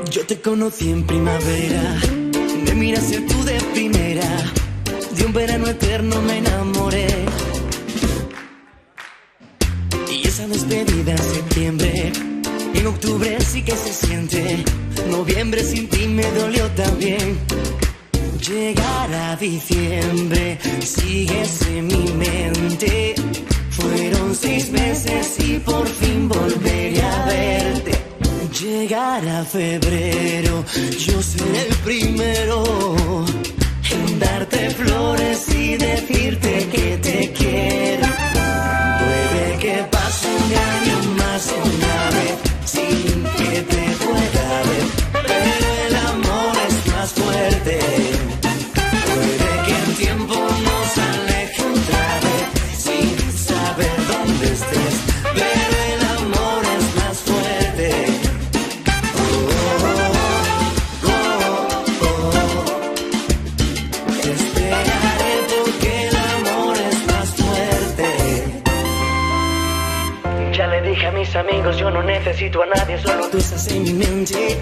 Yo te conocí en primavera, me miraste tú de primera, de un verano eterno me enamoré. Y esa despedida en septiembre, en octubre sí que se siente, noviembre sin ti me dolió también. Llegará diciembre, sigues en mi mente, fueron 6 meses y por fin volveré a verte. Llegará febrero, yo seré el primero en darte flores y decirte que te quiero. Puede que pase un año más una vez sin que te pueda ver, pero el amor es más fuerte. Puede que el tiempo nos aleje otra vez sin saber dónde estés, pero el amor es más fuerte. Dije a mis amigos, yo no necesito a nadie, solo tú estás en mi mente.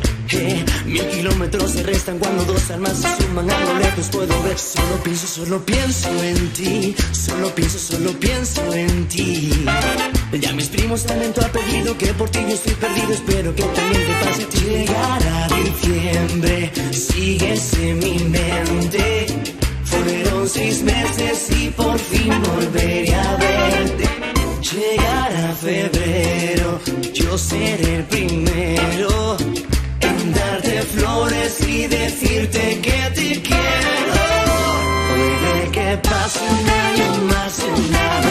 1000 kilómetros se restan cuando dos almas se suman, a lo lejos puedo ver. Solo pienso en ti, solo pienso en ti. Ya mis primos saben tu apellido, que por ti yo estoy perdido, espero que también te pase a ti. Llegará diciembre, sigues en mi mente, fueron 6 meses y por fin volveré a verte. Llegará febrero, yo seré el primero en darte flores y decirte que te quiero. Puede que pase un año más una vez